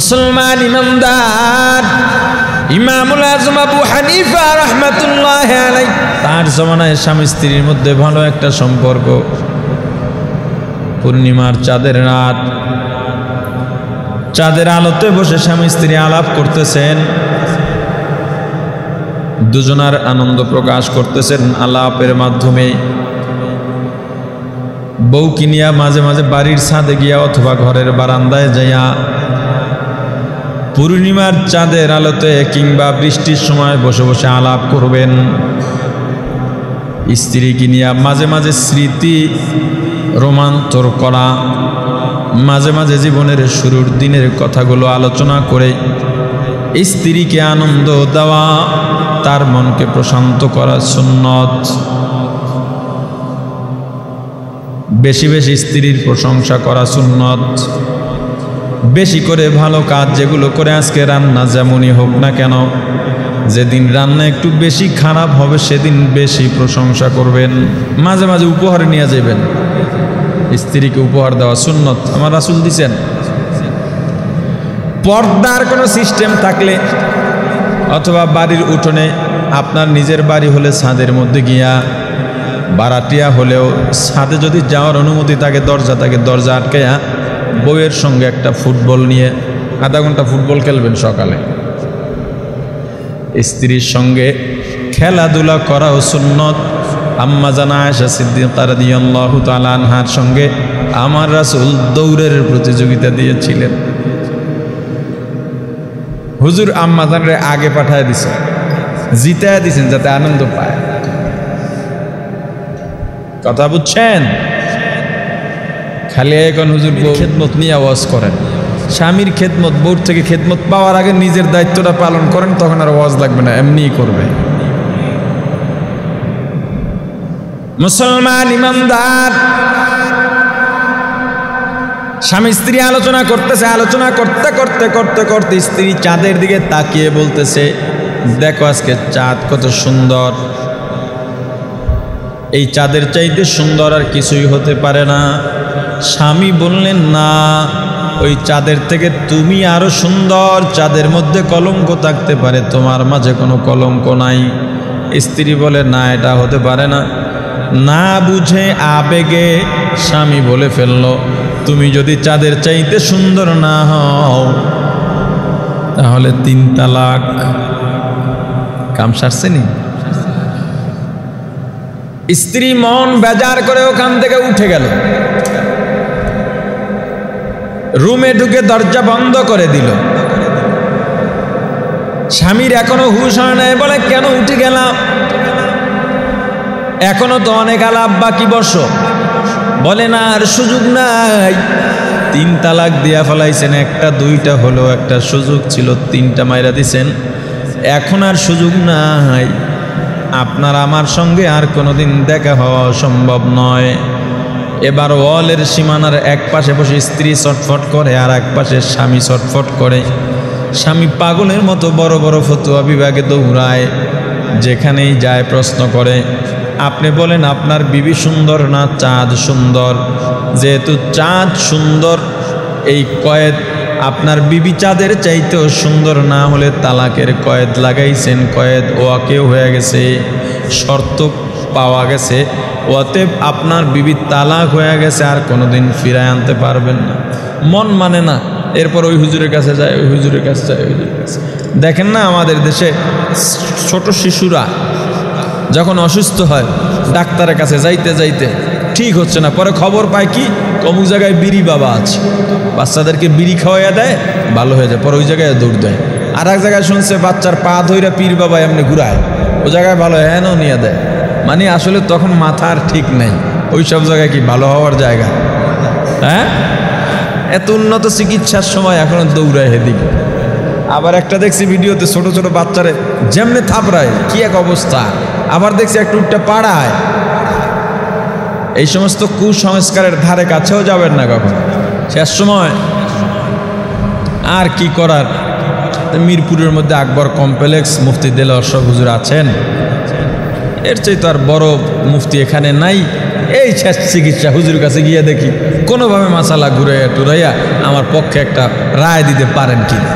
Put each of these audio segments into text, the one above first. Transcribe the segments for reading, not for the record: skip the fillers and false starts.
মুসলমান ইমামদার ইমামুল আজম আবু হানিফা রাহমাতুল্লাহি আলাইহি তার জমানায় স্বামী স্ত্রীর মধ্যে ভালো একটা সম্পর্ক। পূর্ণিমার চাঁদের রাত, চাঁদের আলোতে বসে স্বামী স্ত্রী আলাপ করতেছেন, দুজনার আনন্দ প্রকাশ করতেছেন আলাপের মাধ্যমে। বউ কিনিয়া মাঝে মাঝে বাড়ির ছাদে গিয়া অথবা ঘরের বারান্দায় যাইয়া পূর্ণিমার চাঁদের আলোতে কিংবা বৃষ্টির সময় বসে বসে আলাপ করবেন। স্ত্রী কিনিয়া মাঝে মাঝে স্মৃতি রোমাঞ্চর করা, মাঝে মাঝে জীবনের শুরুর দিনের কথাগুলো আলোচনা করে স্ত্রীকে আনন্দ দেওয়া, তার মনকে প্রশান্ত করা সুন্নত। বেশি বেশি স্ত্রীর প্রশংসা করা সুন্নত। বেশি করে ভালো কাজ যেগুলো করে, আজকে রান্না যেমনই হোক না কেন, যেদিন রান্না একটু বেশি খারাপ হবে সেদিন বেশি প্রশংসা করবেন। মাঝে মাঝে উপহার নিয়ে যাবেন, স্ত্রীকে উপহার দেওয়া সুন্নত, আমার রাসূল দিছেন। পর্দার কোনো সিস্টেম থাকলে অথবা বাড়ির উঠোনে, আপনার নিজের বাড়ি হলে ছাদের মধ্যে গিয়া, বারাটিয়া হলেও ছাদে যদি যাওয়ার অনুমতি থাকে, দরজা থাকে, দরজা আটকাইয়া বউয়ের সঙ্গে একটা ফুটবল নিয়ে আধা ঘন্টা ফুটবল খেলবেন সকালে। স্ত্রীর সঙ্গে খেলাধুলা করাও সুন্নত। আম্মা জানা আয়েশা সিদ্দিকা রাদিয়াল্লাহু তাআলা আনহার সঙ্গে আমার রাসূল দৌড়ের প্রতিযোগিতা দিয়েছিলেন। হুজুর আম্মা জানরে আগে পাঠায় দিছেন, জিতায় দিছেন যাতে আনন্দ পায়। কথা বুঝছেন? খালি এখন হুজুর খেদমত নিয়ে আওয়াজ করেন। স্বামীর খেদমত, বউর থেকে খেদমত পাওয়ার আগে নিজের দায়িত্বটা পালন করেন, তখন আর আওয়াজ লাগবে না, এমনিই করবে। মুসলমান ইমানদার স্বামী স্ত্রী আলোচনা করতেছে, আলোচনা করতে করতে করতে করতে স্ত্রী চাঁদের দিকে তাকিয়ে বলতেছে, দেখো আজকে চাঁদ কত সুন্দর, এই চাঁদের চাইতে সুন্দর আর কিছুই হতে পারে না। স্বামী বললেন, না, ওই চাঁদের থেকে তুমি আরো সুন্দর, চাঁদের মধ্যে কলঙ্ক থাকতে পারে, তোমার মাঝে কোনো কলঙ্ক নাই। স্ত্রী বলে, না, এটা হতে পারে না। না বুঝে আবেগে স্বামী বলে ফেলল, তুমি যদি চাঁদের চাইতে সুন্দর না হও তাহলে 3 তালাক। কাম সারছেনি? স্ত্রী মন বেজার করে ওখান থেকে উঠে গেল, রুমে ঢুকে দরজা বন্ধ করে দিল। স্বামীর এখনো হুঁশ হয় নাই, বলে, কেন উঠে গেলাম? এখনো তো অনেক আলাপ বাকি, বসো। বলে, না, আর সুযোগ নাই। 3 তালাক দিয়া ফেলাইছেন, একটা দুইটা হলো, একটা সুযোগ ছিল, 3টা মাইরা দিছেন, এখন আর সুযোগ নাই। আপনার আমার সঙ্গে আর কোনোদিন দেখা হওয়া সম্ভব নয়। এবার ওয়ালের সীমানার এক পাশে বসে স্ত্রী ছটফট করে, আর এক পাশে স্বামী ছটফট করে। স্বামী পাগলের মতো বড় বড় ফতোয়া বিভাগে দৌড়ায়, যেখানেই যায় প্রশ্ন করে, আপনি বলেন আপনার বিবি সুন্দর না চাঁদ সুন্দর? যেহেতু চাঁদ সুন্দর, এই কয়েদ আপনার বিবি চাঁদের চাইতেও সুন্দর না হলে তালাকের কয়েদ লাগাইছেন, কয়েদ ওয়াকেও হয়ে গেছে, শর্ত পাওয়া গেছে, অতএব আপনার বিবি তালাক হয়ে গেছে, আর কোনোদিন ফিরায় আনতে পারবেন না। মন মানে না, এরপর ওই হুজুরের কাছে যায়, ওই হুজুরের কাছে যায়, ওই হুজুরের কাছে। দেখেন না আমাদের দেশে ছোট শিশুরা যখন অসুস্থ হয়, ডাক্তারের কাছে যাইতে যাইতে ঠিক হচ্ছে না, পরে খবর পায় কি, অমুক জায়গায় বিড়ি বাবা আছে, বাচ্চাদেরকে বিড়ি খাওয়াইয়া দেয়, ভালো হয়ে যায়, পরে ওই জায়গায় দৌড় দেয়। আর এক জায়গায় শুনছে বাচ্চার পা ধইরা পীর বাবা এমনি ঘুরায়, ওই জায়গায় ভালো হেনও নিয়ে দেয়। মানে আসলে তখন মাথার ঠিক নেই, ওই সব জায়গায় কি ভালো হওয়ার জায়গা? হ্যাঁ, এত উন্নত চিকিৎসার সময় এখনো দৌড়ায় হেদিকে। আবার একটা দেখছি ভিডিওতে, ছোট ছোট বাচ্চারে যেমনি থাপড়ায়, কি এক অবস্থা। আবার দেখছি একটু উঠটা পাড়ায়। এই সমস্ত কুসংস্কারের ধারে কাছেও যাবেন না কখন। শেষ সময় আর কি করার, মিরপুরের মধ্যে আকবর কমপ্লেক্স, মুফতি দেলোয়ার শাহ হুজুর আছেন, এর চাইতে আর বড় মুফতি এখানে নাই। এই শেষ চিকিৎসা হুজুর কাছে গিয়ে দেখি কোনোভাবে মাসালা ঘুরাইয়া টুরাইয়া আমার পক্ষে একটা রায় দিতে পারেন কি না।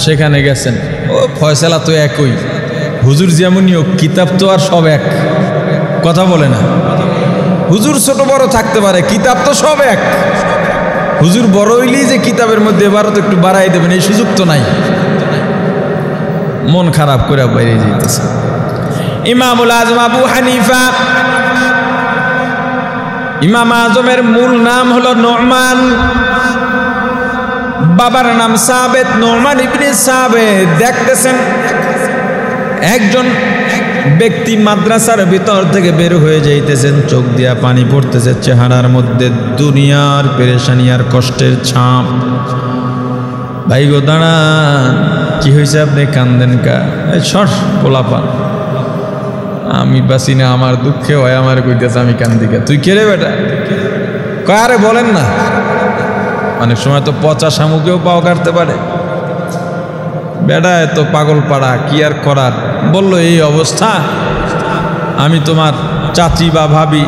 সেখানে গেছেন, ও ফয়সালা তো একই, হুজুর যেমনই হোক কিতাব তো আর সব এক, কথা বলে না। হুজুর ছোট বড় থাকতে পারে, কিতাব তো সব এক। হুজুর বড় হইলেই যে কিতাবের মধ্যে এবারও তো একটু বাড়াই দেবেন এই সুযোগ তো নাই। মন খারাপ করে বাইরে যেতেছে। ইমামুল আজম আবু হানিফা, ইমাম আজমের মূল নাম হলো নোমান, বাবার নাম সাবেত, নোমান ইবনে সাবেত। দেখতেছেন একজন ব্যক্তি মাদ্রাসার ভিতর থেকে বের হয়ে যাইতেছেন, চোখ দিয়া পানি পড়তেছে, চেহারার মধ্যে দুনিয়ার পেরেশানি আর কষ্টের ছাপ। ভাই গো দাঁড়ান, কি হয়েছে আপনি কান্দেন কা? সর পোলাপান, আমি বাসি না, আমার দুঃখে হয় আমার কইতেছে আমি কান্দি কা। তুই কে রে বেটা? কয় আরে বলেন না, অনেক সময় তো পচা শামুকেও পাও কাটতে পারে। বেটা এত পাগল পাড়া, কি আর করার। বলল এই অবস্থা, আমি তোমার চাচি বা ভাবি,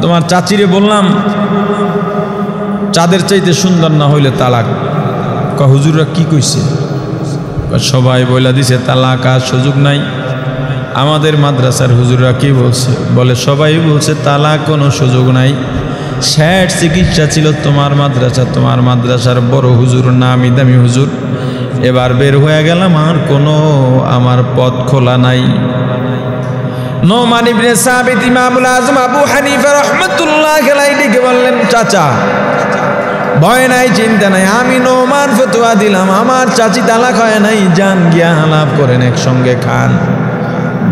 তোমার চাচিরে বললাম চাঁদের চাইতে সুন্দর না হইলে তালাক। হুজুররা কি কইছে? সবাই বইলা দিছে তালাক আর সুযোগ নাই। আমাদের মাদ্রাসার হুজুররা কি বলছে? বলে সবাই বলছে তালাক কোনো সুযোগ নাই। শেষ চিকিৎসা ছিল তোমার মাদ্রাসা, তোমার মাদ্রাসার বড় হুজুর, নামি দামি হুজুর। এবার বের হয়ে গেলাম, আর কোনো আমার পথ খোলা নাই। নোমান ইবনে সাবিত ইমামুল আজম আবু হানিফা রাহমাতুল্লাহ আলাইহি বললেন, চাচা ভয় নাই, চিন্তা নাই, আমি নোমান ফতোয়া দিলাম, আমার চাচি তালাক হয় নাই, যান গিয়া আলাপ করেন, একসঙ্গে খান।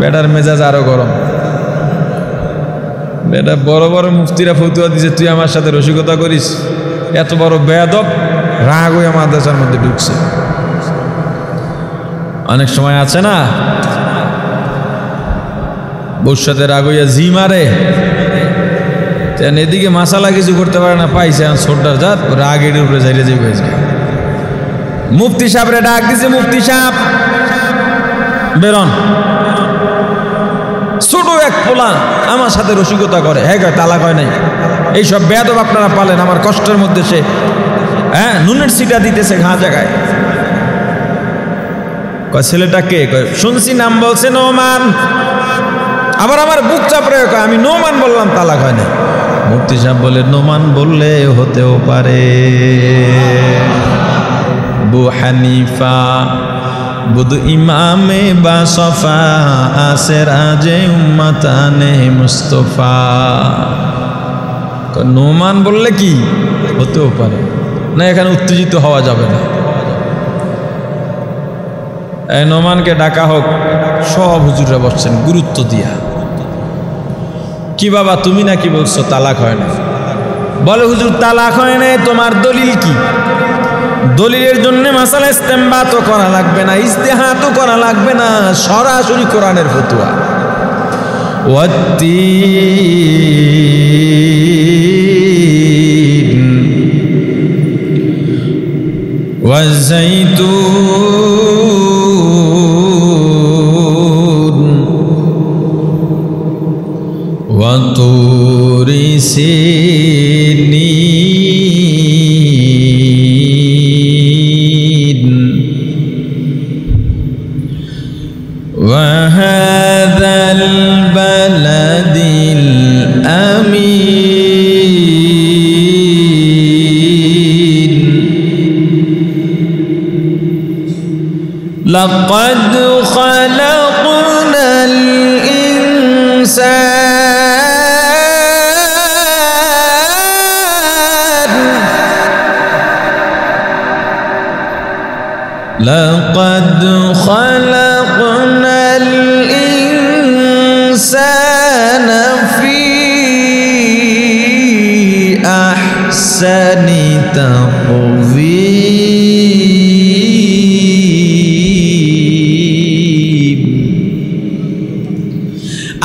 বেটার মেজাজ আরো গরম। বেটা বড় বড় মুফতিরা ফতোয়া দিছে, তুই আমার সাথে রসিকতা করিস? এত বড় বেয়াদব, রাগ হয়ে মাদ্রাসার মধ্যে ঢুকছে। অনেক সময় আছে না বউর সাথে রাগ হইয়া জি মারে, এদিকে মাসালা কিছু করতে পারে না, পাইছে ছোটটার জাত রাগ এর উপরে যাইলে যে হয়েছে। মুফতি সাহেবরে ডাক দিছে, মুফতি সাহেব বেরন। ছোট এক পোলা আমার সাথে রসিকতা করে, হ্যাঁ তালাক হয় নাই। এইসব বেয়াদব আপনারা পালেন, আমার কষ্টের মধ্যে সে নুনের সিটা দিতেছে ঘা জায়গায়। ছেলেটা কে? শুনছি নাম বলছে নোমান। আবার আমার বুক চাপড়ে, আমি নোমান বললাম তালাক হয় না। মুফতি সাহেব বলে নোমান বললে হতেও পারে। আবু হানিফা বুধ ইমামে বা সফা আসে রাজে উম্মতানে মুস্তফা। নোমান বললে কি হতেও পারে না, এখানে উত্তেজিত হওয়া যাবে না। এই নোমানকে ডাকা হোক। সব হুজুররা বসছেন গুরুত্ব দিয়া। কি বাবা তুমি নাকি বলছো তালাক হয় না? বলে হুজুর তালাক হয় না, তোমার দলিল কি? দলিলের জন্য মাসালা ইস্তেমবাতও করা লাগবে না, ইস্তেহাতও করা লাগবে না, সরাসরি কোরআনের ফতোয়া। ওয়াত্তিন ওয়াজ্জাইতুন ওয়া তুরি সিনিন ওয়া হাযাল বালাদিল আমিন লাকাদ খালাকনাল ইনসান লাকাদ খালাকনাল ইনসানা ফি আহসানি তাকওয়ীম।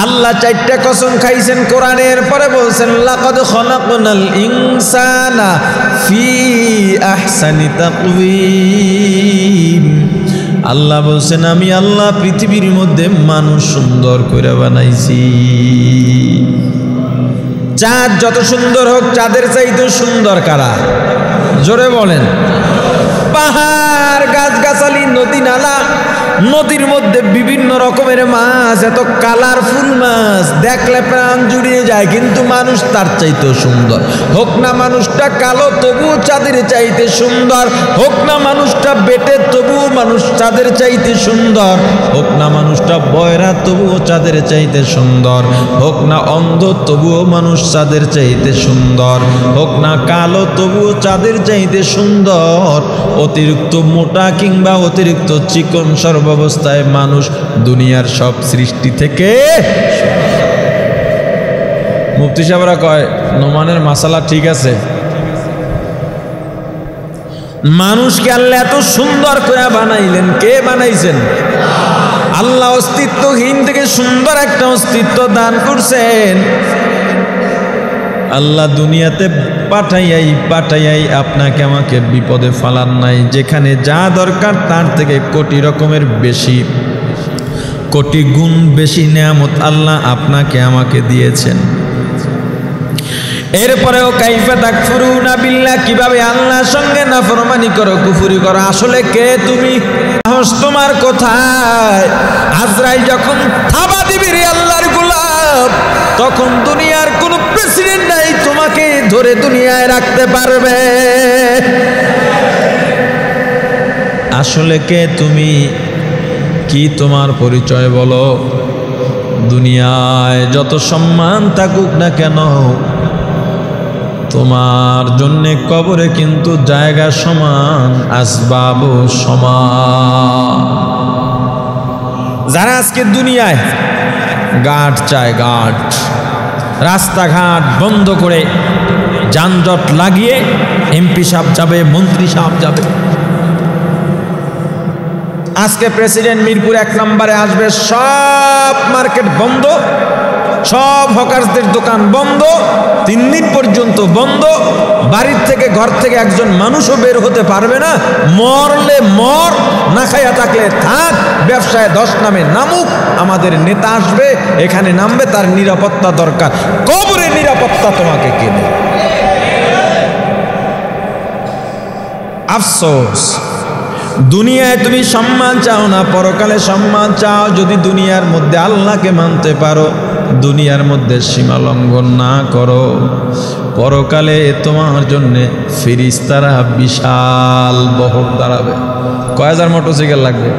আল্লাহ চারটা কসম খাইছেন কোরআনের পরে বলছেন লাকাদ খালাকনাল ইনসানা ফি আহসানি তাকওয়ীম। আল্লাহ বলছেন আমি আল্লাহ পৃথিবীর মধ্যে মানুষ সুন্দর করে বানাইছি। চাঁদ যত সুন্দর হোক, চাঁদের চাইতে সুন্দর কারা? জোরে বলেন। পাহাড়, গাছগাছালি, নদী নালা, নদীর মধ্যে বিভিন্ন রকমের মাছ, এত কালারফুল মাছ দেখলে প্রাণ জুড়িয়ে যায়, কিন্তু মানুষ তার চাইতেও সুন্দর। হোক না মানুষটা কালো, তবুও চাঁদের চাইতে সুন্দর। হোক না মানুষটা বেটে, তবুও মানুষ চাঁদের চাইতে সুন্দর। হোক না মানুষটা বয়রা, তবুও চাঁদের চাইতে সুন্দর। হোক না অন্ধ, তবুও মানুষ চাঁদের চাইতে সুন্দর। হোক না কালো, তবুও চাঁদের চাইতে সুন্দর। অতিরিক্ত মোটা কিংবা অতিরিক্ত চিকন, সর্বাবস্থায় মানুষ দুনিয়ার সব সৃষ্টি থেকে। মুফতি সাহেবরা কয় নোমানের মাসালা ঠিক আছে। মানুষকে আল্লাহ এত সুন্দর করে বানাইলেন, কে বানাইছেন? আল্লাহ অস্তিত্বহীন থেকে সুন্দর একটা অস্তিত্ব দান করছেন। আল্লাহ দুনিয়াতে পাঠাইয়াই আপনাকে আমাকে বিপদে ফালান নাই। যেখানে যা দরকার তার থেকে কোটি রকমের বেশি, কোটি গুণ বেশি নেয়ামত আল্লাহ আপনাকে আমাকে দিয়েছেন। এরপরেও কাইফা তাকফুরুনা বিল্লাহ, কিভাবে আল্লাহর সঙ্গে নাফরমানি করো, কুফরি করো। আসলে কে তুমি? সাহস তোমার কোথায়? আজরাইল যখন থাবা দিবি রে আল্লাহর গোলাম, তখন দুনিয়ার কোন প্রেসিডেন্ট নাই তোমাকে ধরে দুনিয়ায় রাখতে পারবে। আসলে কে তুমি? কি তোমার পরিচয় বলো? দুনিয়ায় যত সম্মান থাকুক না কেন, তোমার জন্যে কবরে কিন্তু জায়গা সমান, আসবাব সমান। যারা আজকে দুনিয়ায় গার্ড চায়, গার্ড, রাস্তাঘাট বন্ধ করে যানজট লাগিয়ে এমপি সাহেব যাবে, মন্ত্রী সাহেব যাবে। আজকে প্রেসিডেন্ট মিরপুর 1 নম্বরে আসবে, সব মার্কেট বন্ধ, সব হকারদের দোকান বন্ধ, 3 দিন পর্যন্ত বন্ধ। বাড়ির থেকে, ঘর থেকে একজন মানুষও বের হতে পারবে না। মরলে মর, না খাইয়া থাকলে থাক, ব্যবসায় 10 নামে নামুক। আমাদের নেতা আসবে, এখানে নামবে, তার নিরাপত্তা দরকার। কবরে নিরাপত্তা তোমাকে কে দেবে? আফসোস, দুনিয়ায় তুমি সম্মান চাও না, পরকালে সম্মান চাও। যদি দুনিয়ার মধ্যে আল্লাহকে মানতে পারো, দুনিয়ার মধ্যে সীমা লঙ্ঘন না করো, পরকালে তোমার জন্য ফেরেশতারা বিশাল বহর দাঁড়াবে। কয় হাজার মোটরসাইকেল লাগবে?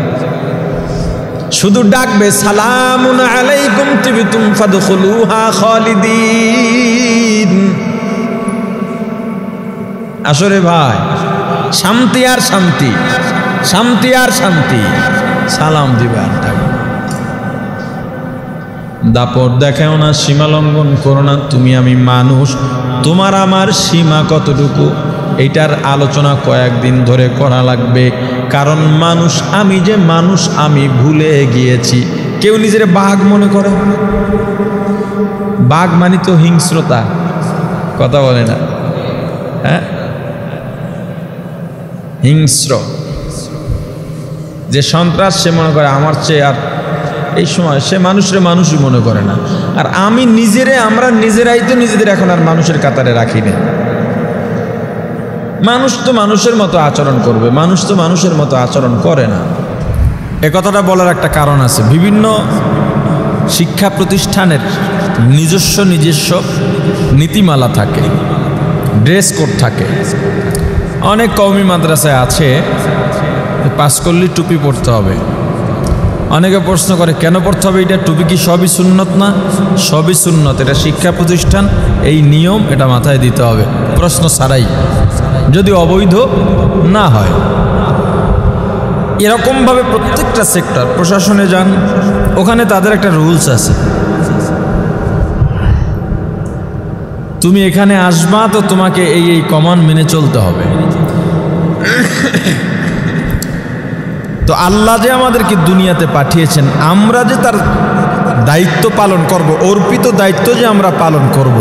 শুধু ডাকবে সালামুন আলাইকুম তিবতুম ফাদখুলুহা খালিদিন। আসলে ভাই, শান্তি আর শান্তি, শান্তি আর শান্তি। সালাম দিবে আর ডাকবে। দাপট দেখাও না, সীমা লঙ্ঘন করো না। তুমি আমি মানুষ, তোমার আমার সীমা কতটুকু, এইটার আলোচনা কয়েকদিন ধরে করা লাগবে। কারণ মানুষ, আমি যে মানুষ, আমি ভুলে গিয়েছি। কেউ নিজের বাঘ মনে করে। বাঘ মানে তো হিংস্রতা, কথা বলে না? হ্যাঁ, হিংস্র যে সন্ত্রাস, সে মনে করে আমার চেয়ে, আর এই সময় সে মানুষের মানুষই মনে করে না। আর আমি নিজেরে, আমরা নিজেরাই তো নিজেদের এখন আর মানুষের কাতারে রাখি না। মানুষ তো মানুষের মতো আচরণ করবে, মানুষ তো মানুষের মতো আচরণ করে না। এ কথাটা বলার একটা কারণ আছে। বিভিন্ন শিক্ষা প্রতিষ্ঠানের নিজস্ব নীতিমালা থাকে, ড্রেস কোড থাকে। অনেক কওমি মাদ্রাসায় আছে পাস করলে টুপি পরতে হবে। অনেকে প্রশ্ন করে কেন পড়তে হবে এটা? টুপি কি সবই সুন্নত না? সবই সুন্নত। এটা শিক্ষা প্রতিষ্ঠান, এই নিয়ম, এটা মাথায় দিতে হবে প্রশ্ন ছাড়াই, যদি অবৈধ না হয়। এরকমভাবে প্রত্যেকটা সেক্টর, প্রশাসনে যান, ওখানে তাদের একটা রুলস আছে। তুমি এখানে আসবা তো তোমাকে এই কমান্ড মেনে চলতে হবে। তো আল্লাহ যে আমাদেরকে দুনিয়াতে পাঠিয়েছেন, আমরা যে তার দায়িত্ব পালন করব, অর্পিত দায়িত্ব যে আমরা পালন করব,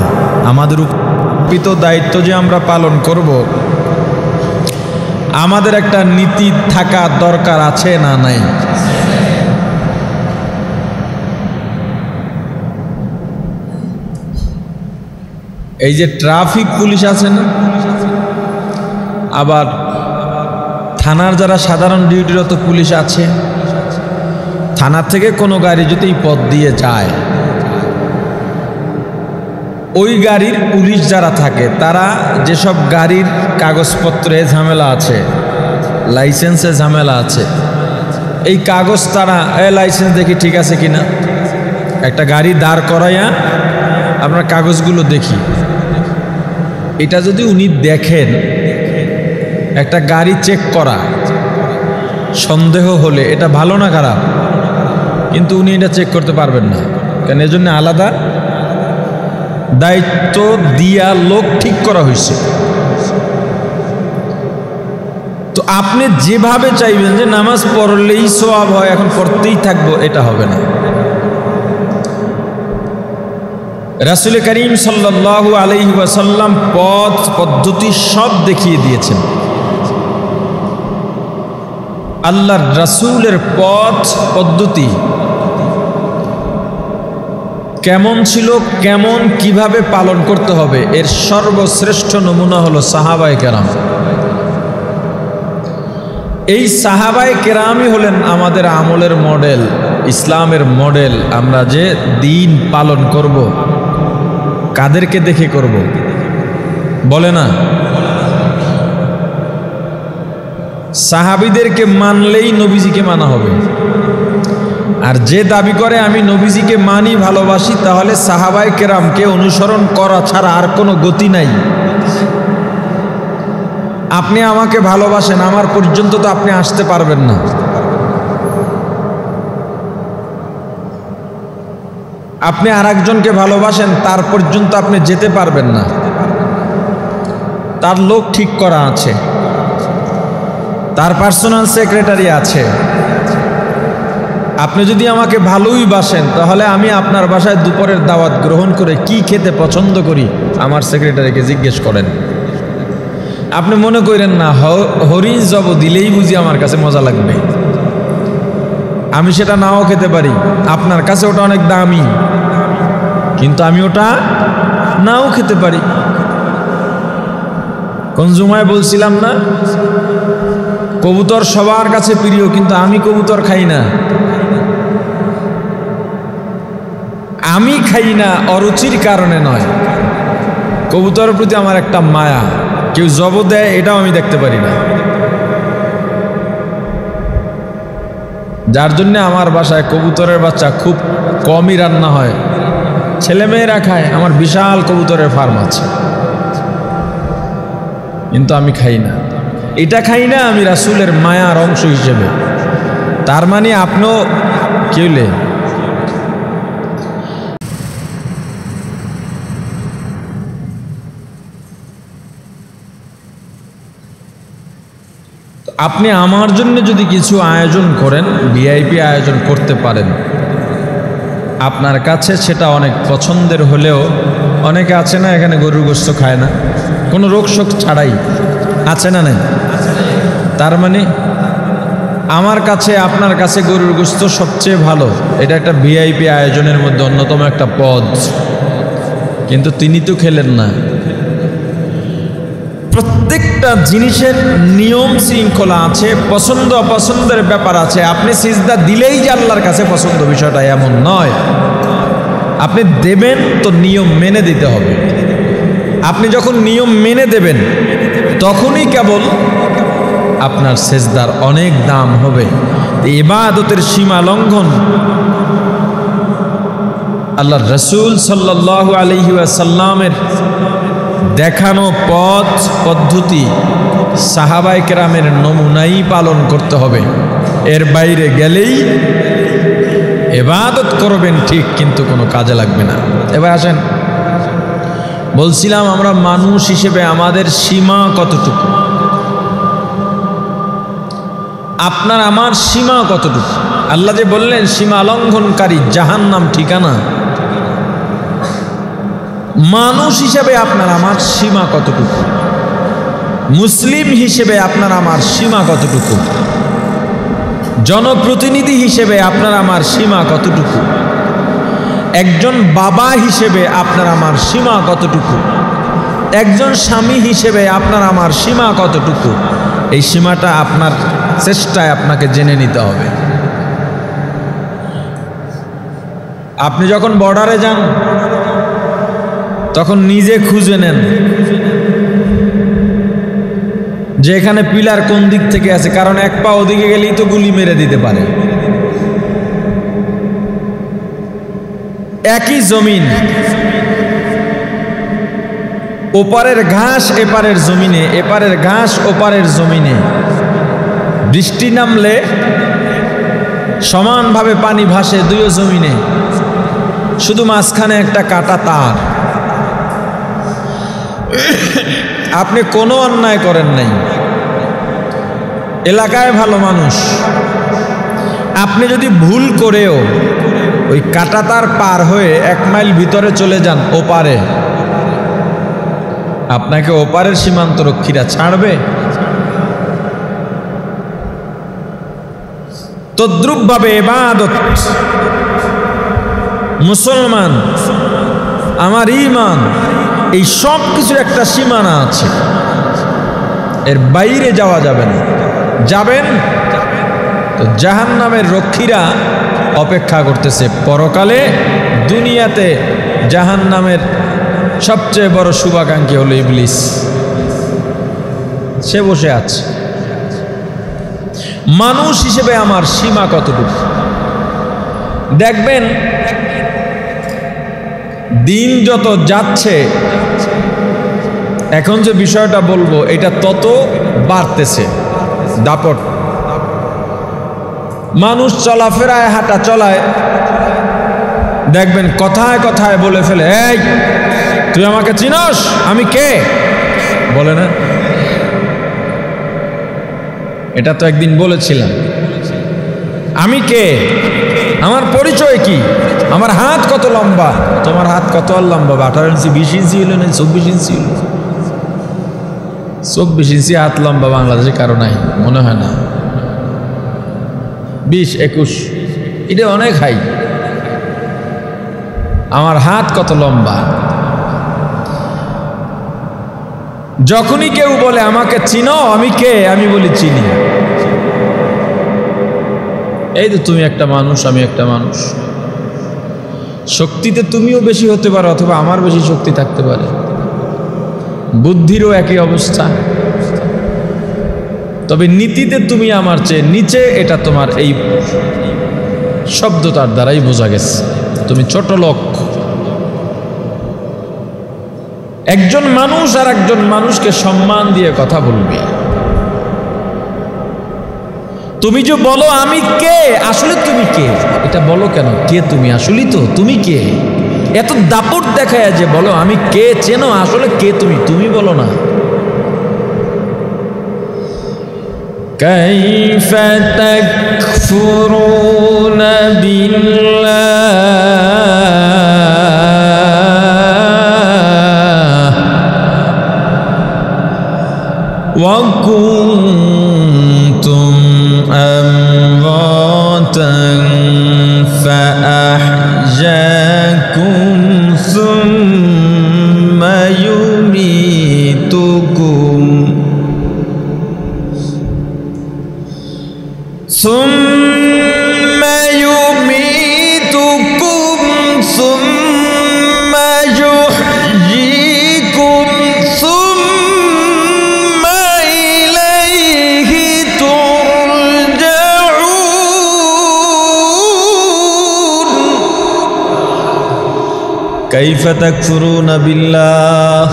আমাদের অর্পিত দায়িত্ব যে আমরা পালন করব, আমাদের একটা নীতি থাকা দরকার আছে না নাই? এই যে ট্রাফিক পুলিশ আছে না, আবার থানার যারা সাধারণ ডিউটিরত পুলিশ আছে, থানার থেকে কোনো গাড়ি যদি এই পথ দিয়ে যায়, ওই গাড়ির পুলিশ যারা থাকে তারা যেসব গাড়ির কাগজপত্রে ঝামেলা আছে, লাইসেন্সে ঝামেলা আছে, এই কাগজ তারা লাইসেন্স দেখি ঠিক আছে কিনা, একটা গাড়ি দাঁড় করাইয়া আপনার কাগজগুলো দেখি, এটা যদি উনি দেখেন, একটা গাড়ি চেক করা সন্দেহ হলে এটা ভালো না খারাপ? কিন্তু উনি এটা চেক করতে পারবেন না, কারণ এজন্য আলাদা দায়িত্ব দিয়া লোক ঠিক করা হয়েছে। তো আপনি যেভাবে চাইবেন যে নামাজ পড়লেই সওয়াব হয়, এখন পড়তেই থাকবো, এটা হবে না। রাসূল করিম সাল্লাল্লাহু আলাইহি ওয়াসাল্লাম পথ পদ্ধতি সব দেখিয়ে দিয়েছেন। আল্লাহর রাসূলের পথ পদ্ধতি কেমন ছিল, কেমন কিভাবে পালন করতে হবে, এর সর্বশ্রেষ্ঠ নমুনা হলো সাহাবায়ে কেরাম। এই সাহাবায়ে কেরামই হলেন আমাদের আমলের মডেল, ইসলামের মডেল। আমরা যে দিন পালন করব, কাদেরকে দেখে করব বলে না? সাহাবীদেরকে মানলেই নবীজিকে মানা হবে। আর যে দাবি করে আমি নবীজিকে মানি, ভালোবাসি, তাহলে সাহাবায়ে কেরামকে অনুসরণ করা ছাড়া আর কোনো গতি নাই। আপনি আমাকে ভালোবাসেন, আমার পর্যন্ত তো আপনি আসতে পারবেন না। আপনি আরেকজনকে ভালোবাসেন, তার পর্যন্ত আপনি যেতে পারবেন না। তার লোক ঠিক করা আছে, তার পার্সোনাল সেক্রেটারি আছে। আপনি যদি আমাকে ভালোই বাসেন, তাহলে আমি আপনার বাসায় দুপুরের দাওয়াত গ্রহণ করে কি খেতে পছন্দ করি আমার সেক্রেটারিকে জিজ্ঞেস করেন। আপনি মনে করেন না হরিণ জব দিলেই বুঝি আমার কাছে মজা লাগবে। আমি সেটা নাও খেতে পারি, আপনার কাছে ওটা অনেক দামি, কিন্তু আমি ওটা নাও খেতে পারি। কোন জুমায় বলছিলাম না, কবুতর সবার কাছে প্রিয়, কিন্তু আমি কবুতর খাই না। আমি খাই না অরুচির কারণে নয়, কবুতরের প্রতি আমার একটা মায়া। কেউ জব দেয় এটাও আমি দেখতে পারি না, যার জন্য আমার বাসায় কবুতরের বাচ্চা খুব কমই রান্না হয়, ছেলেমেয়েরা খায়। আমার বিশাল কবুতরের ফার্ম আছে, কিন্তু আমি খাই না। এটা খাই না আমি রাসূলের মায়ার অংশ হিসেবে। তার মানে আপনিও কি হইলে আপনি আমার জন্য যদি কিছু আয়োজন করেন, ভিআইপি আয়োজন করতে পারেন, আপনার কাছে সেটা অনেক পছন্দের হলেও, অনেকে আছে না এখানে গরুর গোশত খায় না, কোনো রোগ শোক ছাড়াই, আছে না নাই? তার মানে আমার কাছে আপনার কাছে গরুর গোশত সবচেয়ে ভালো, এটা একটা ভিআইপি আয়োজনের মধ্যে অন্যতম একটা পদ। কিন্তু তিনি তো খেলেন না। প্রত্যেকটা জিনিসের নিয়ম শৃঙ্খলা আছে, পছন্দ অপছন্দের ব্যাপার আছে। আপনি সিজদা দিলেই যে আল্লাহর কাছে পছন্দ, বিষয়টা এমন নয়। আপনি দেবেন তো নিয়ম মেনে দিতে হবে। আপনি যখন নিয়ম মেনে দেবেন, তখনই কেবল আপনার সিজদার অনেক দাম হবে। ইবাদতের সীমা লঙ্ঘন আল্লাহর রাসূল সাল্লাল্লাহু আলাইহি ওয়াসাল্লামের দেখানো পথ পদ্ধতি, সাহাবায়ে কেরামের নমুনাই পালন করতে হবে। এর বাইরে গেলেই ইবাদত করবেন ঠিক, কিন্তু কোনো কাজে লাগবে না। এবার আসেন, বলছিলাম আমরা মানুষ হিসেবে আমাদের সীমা কতটুকু, আপনার আমার সীমা কতটুকু। আল্লাহ যে বললেন সীমা লঙ্ঘনকারী জাহান্নাম ঠিকানা, মানুষ হিসেবে আপনার আমার সীমা কতটুকু। মুসলিম হিসেবে আপনার আমার সীমা কতটুকু, জনপ্রতিনিধি হিসেবে আপনার আমার সীমা কতটুকু, একজন বাবা হিসেবে আপনার আমার সীমা কতটুকু, একজন স্বামী হিসেবে আপনার আমার সীমা কতটুকু, এই সীমাটা আপনার চেষ্টায় আপনাকে জেনে নিতে হবে। আপনি যখন বর্ডারে যান তখন নিজে খুঁজে নেন যে এখানে পিলার কোন দিক থেকে আছে, কারণ এক পা ওদিকে গেলেই তো গুলি মেরে দিতে পারে। একই জমিন, ওপারের ঘাস এপারের জমিনে, এপারের ঘাস ওপারের জমিনে, বৃষ্টি নামলে সমানভাবে পানি ভাসে দুই জমিনে, শুধু মাঝখানে একটা কাটা তার। আপনি কোনো অন্যায় করেন নাই, এলাকায় ভালো মানুষ, আপনি যদি ভুল করেও ওই কাটা তার পার হয়ে 1 মাইল ভিতরে চলে যান ওপারে, আপনাকে ওপারের সীমান্ত রক্ষীরা ছাড়বে? তদ্রূপভাবে ইবাদত, মুসলমান, আমার ঈমান, এই সব কিছুর একটা সীমানা আছে, এর বাইরে যাওয়া যাবে না। যাবেন তো জাহান্নামের রক্ষীরা অপেক্ষা করতেছে পরকালে। দুনিয়াতে জাহান্নামের সবচেয়ে বড় শুভাকাঙ্ক্ষী হলো ইবলিস, সে বসে আছে। মানুষ হিসেবে আমার সীমা কতটুকু দেখবেন, দিন যত যাচ্ছে, এখন যে বিষয়টা বলবো এটা তত বাড়তেছে দাপট। মানুষ চলাফেরায়, হাঁটা চলায় দেখবেন কথায় কথায় বলে ফেলে, এই তুই আমাকে চিনস, আমি কে? বলে না? এটা তো একদিন বলেছিলাম, আমি কে, আমার পরিচয় কি, আমার হাত কত লম্বা। তোমার হাত কত আর লম্বা? 18 ইঞ্চি, 20 ইঞ্চি হলো না 24 ইঞ্চি হলো? 24 ইঞ্চি হাত লম্বা বাংলাদেশে কারো নাই, মনে হয় না। 20, 21 এটা অনেক হাই। আমার হাত কত লম্বা। যখনই কেউ বলে আমাকে চিনো, আমি কে, আমি বলি চিনি। এই তো তুমি একটা মানুষ, আমি একটা মানুষ। শক্তিতে তুমিও বেশি হতে পারো, অথবা আমার বেশি শক্তি থাকতে পারে। বুদ্ধিরও একই অবস্থা, তবে নীতিতে তুমি আমার চেয়ে নিচে, এটা তোমার এই শব্দটার দ্বারাই বোঝা গেছে। তুমি ছোট লোক। একজন মানুষ আর একজন মানুষকে সম্মান দিয়ে কথা বলবে। তুমি যে বলো আমি কে, আসলে তুমি কে এটা বলো কেন? কে তুমি? আসলেই তো তুমি কে? এত দাপট দেখায় যে বলো আমি কে, চেনো, আসলে কে তুমি? তুমি বলো না। কাইফা তাকফুরুনা বিল্লাহ ওয়া কুনতুম আমওয়াতান ফাআহযাকুম সুম্মা ইউমীতুকুম সুম্মা ইউমীতুকুম সুম্মা ইউহয়ীকুম সুম্মা ইলাইহি তুরজাউন। কাইফা তাকফুরুনা বিল্লাহ,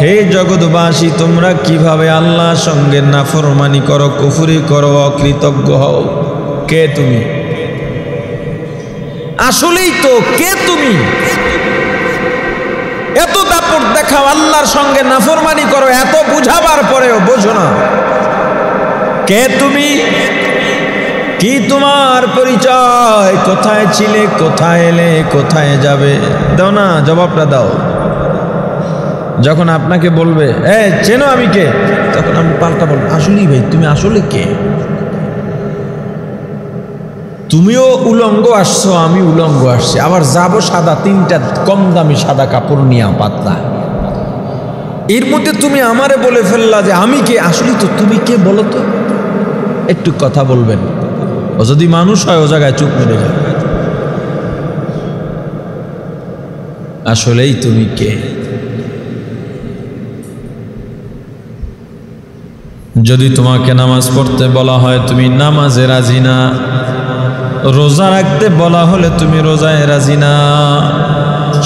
হে জগৎবাসী, তোমরা কিভাবে আল্লাহর সঙ্গে নাফরমানি করো, কুফরি করো, অকৃতজ্ঞ হও। কে তুমি? আসলেই তো কে তুমি? এত দাপট দেখাও, আল্লাহর সঙ্গে নাফরমানি করো, এত বুঝাবার পরেও বোঝো না। কে তুমি? কি তোমার পরিচয়? কোথায় ছিলে, কোথায় এলে, কোথায় যাবে? দাও না, জবাবটা দাও। যখন আপনাকে বলবে চেনো আমি কে, তখন আমি পাল্টা বলবো আসলেই ভাই তুমি আসলে কে? তুমিও উলঙ্গ আসছো, আমি উলঙ্গ আসছি, আবার যাবো সাদা 3টা কম দামি সাদা কাপড় নিয়ে পাতলা, এর মধ্যে তুমি আমারে বলে ফেললা যে আমি কে? আসলে তো তুমি কে বলো তো? একটু কথা বলবেন। ও যদি মানুষ হয় ও জায়গায় চুপ মেরে যাবে। আসলেই তুমি কে? যদি তোমাকে নামাজ পড়তে বলা হয় তুমি নামাজে রাজি না, রোজা রাখতে বলা হলে তুমি রোজায় রাজি না,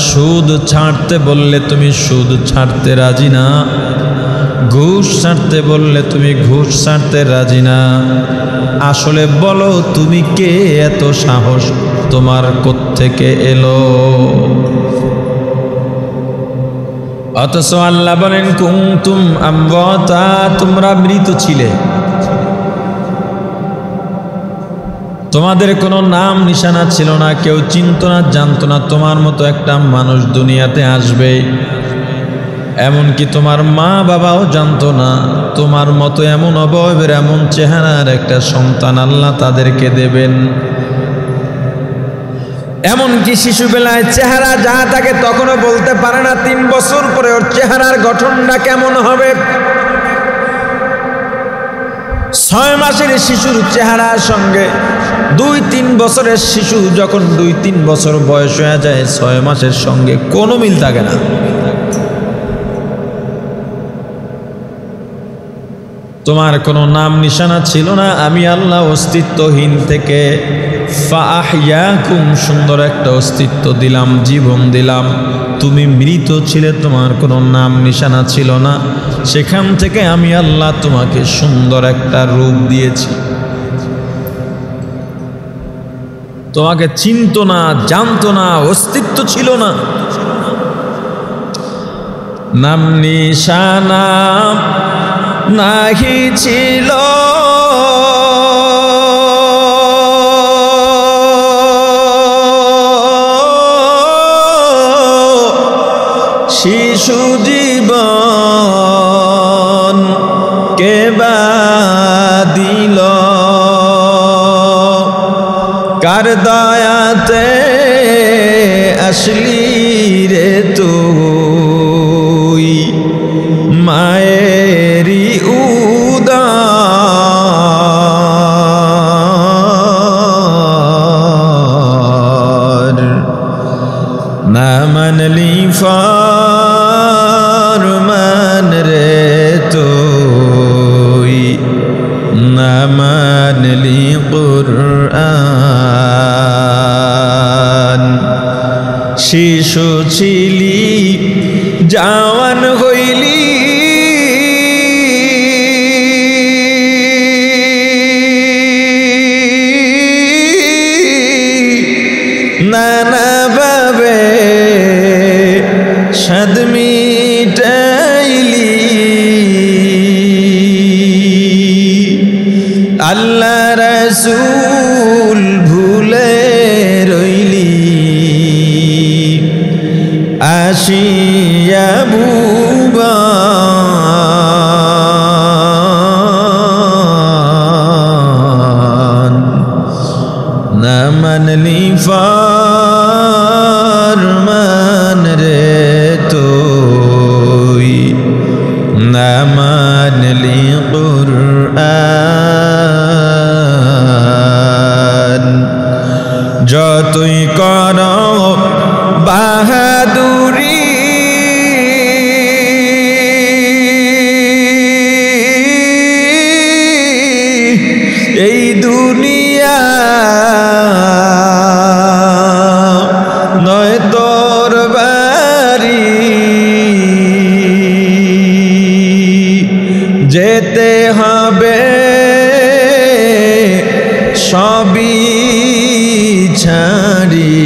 সুদ ছাড়তে বললে তুমি সুদ ছাড়তে রাজি না, ঘুষ ছাড়তে বললে তুমি ঘুষ ছাড়তে রাজি না। আসলে বলো তুমি কে? এত সাহস তোমার কোত্থেকে এলো? অথচ আল্লাহ বলেন কুনতুম আমওয়াতা, তোমরা মৃত ছিলে, তোমাদের কোনো নাম নিশানা ছিল না, কেউ চিনত না জানতো না তোমার মতো একটা মানুষ দুনিয়াতে আসবে, এমনকি তোমার মা বাবাও জানতো না তোমার মতো এমন অবয়বের এমন চেহারার একটা সন্তান আল্লাহ তাদেরকে দেবেন। এমনকি শিশুবেলায় চেহারা যা থাকে তখনও বলতে পারে না 3 বছর পরে ওর চেহারার গঠনটা কেমন হবে। 6 মাসের শিশুর চেহারার সঙ্গে 2-3 বছরের শিশু যখন 2-3 বছর বয়স হয়ে যায় 6 মাসের সঙ্গে কোনো মিল থাকে না। তোমার কোনো নাম নিশানা ছিল না, আমি আল্লাহ অস্তিত্বহীন থেকে ফাআহইয়াকুম, সুন্দর একটা অস্তিত্ব দিলাম, জীবন দিলাম। তুমি মৃত ছিলে, তোমার কোনো নাম নিশানা ছিল না, সেখান থেকে আমি আল্লাহ তোমাকে সুন্দর একটা রূপ দিয়েছি। তোমাকে চিনতো না, জানতো না, অস্তিত্ব ছিল না, নাম নিশানা নাহি ছিল, শিশু জীবন কে বা দিল, কার দয়াতে আসলি রে তুই, মায়েরি উদার, না মানলি ফরমান রে তুই, না মানলি কুরআন। শিশু ছিলি জওয়ান হইলি, নানাভাবে স্বাদ মিটাইলি, আল্লাহ রাসূল ভুলে রইলি, আসিয়া ভুবন, না মানলি ফরমান রে তুই, না মানলি কুরআন। যতই করো বাহাদুরি, এই দুনিয়া নয় তোর বাড়ি, যেতে হবে সবই ছাড়ি,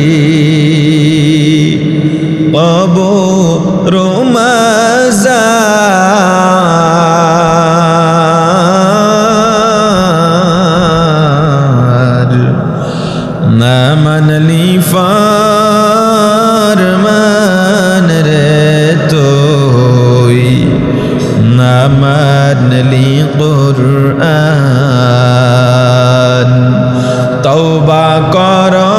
কবর মাজার, না মানলি ফরমান রে তো কুরআন তওবা করো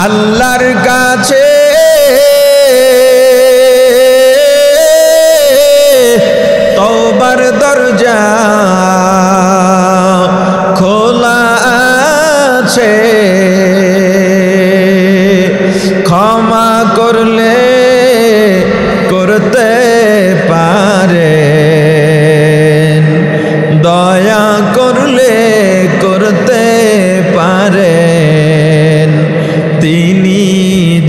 আল্লাহর কাছে তওবার দরজা খোলা আছে ক্ষমা করলে করতে পারেন দয়া করলে করতে পারেন তিনি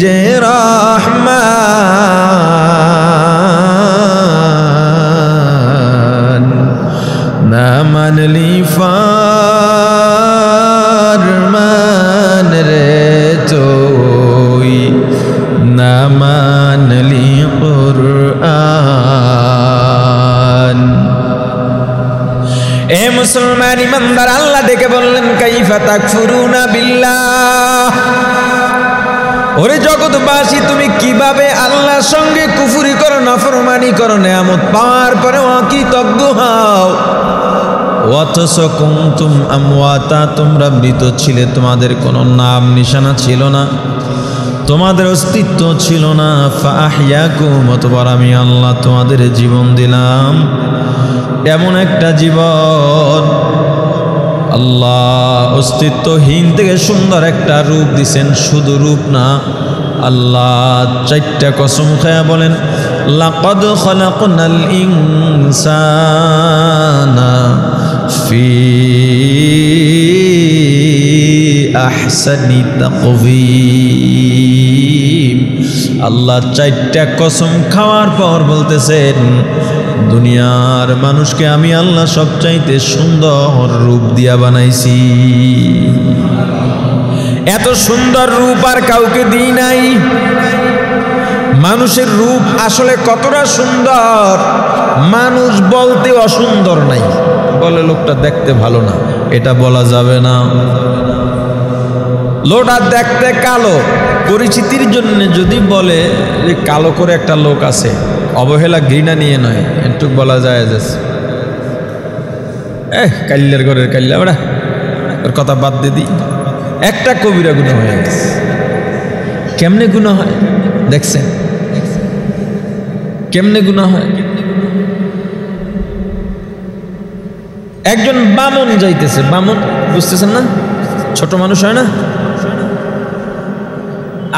যে রহমান না মানলি ফরমান রে তুই না মানলি কুরআন এ মুসলমান ইমানদার আল্লাহ ডেকে বললেন কাইফা তাকফুরুনা বিল্লাহ ওরে জগৎবাসী তুমি কিভাবে আল্লাহর সঙ্গে কুফরি করো নাফরমানি করো নেয়ামত পাওয়ার পরে অকৃতজ্ঞ হও অথচ কুনতুম আমওয়াতা তোমরা মৃত ছিলে তোমাদের কোনো নাম নিশানা ছিল না তোমাদের অস্তিত্ব ছিল না ফাআহইয়াকুম অতঃপর আমি আল্লাহ তোমাদের জীবন দিলাম এমন একটা জীবন আল্লাহ অস্তিত্বহীন থেকে সুন্দর একটা রূপ দিছেন শুধু রূপ না আল্লাহ চারটা কসম খায়া বলেন লাকাদ খালাকনাল ইনসানা ফি আহসানি তাকওয়িম আল্লাহ চারটা কসম খাওয়ার পর বলতেছেন দুনিয়ার মানুষকে আমি আল্লাহ সবচাইতে সুন্দর রূপ দিয়া বানাইছি এত সুন্দর রূপ আর কাউকে দিই নাই মানুষের রূপ আসলে কতটা সুন্দর মানুষ বলতে অসুন্দর নাই বলে লোকটা দেখতে ভালো না এটা বলা যাবে না লোকটা দেখতে কালো পরিচিতির জন্য যদি বলে যে কালো করে একটা লোক আছে অবহেলা ঘৃণা নিয়ে নয় একটু বলা যায় যে কাল্লার ঘরের কাল্লা ওরা ওর কথা বাদ দিয়ে দিই একটা কবিরা গুনাহ হয়ে গেছে কেমনে গুনাহ হয় দেখছেন কেমনে গুনাহ হয় একজন বামন যাইতেছে বামন বুঝতেছেন না ছোট মানুষ হয় না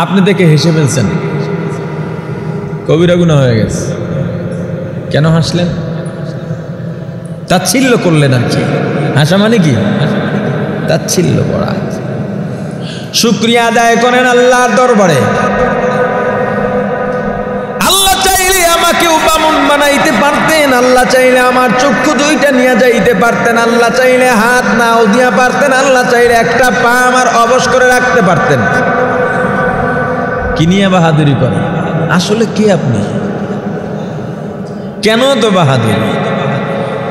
আপনি দেখে হেসে ফেলছেন কবিরা গুনাহ হয়ে গেছে কেন হাসলেন তাচ্ছিল্য করলেন আর কি হাসা মানে কি তাচ্ছিল্য করা শুকরিয়া আদায় করেন আল্লাহর দরবারে আল্লাহ চাইলে আমাকেও বামন বানাইতে পারতেন আল্লাহ চাইলে আমার চক্ষু দুইটা নিয়ে যাইতে পারতেন আল্লাহ চাইলে হাত নাও দিয়া পারতেন আল্লাহ চাইলে একটা পা আমার অবশ করে রাখতে পারতেন কি নিয়ে বাহাদুরি করেন আসলে কে আপনি কেন এত বাহাদুরি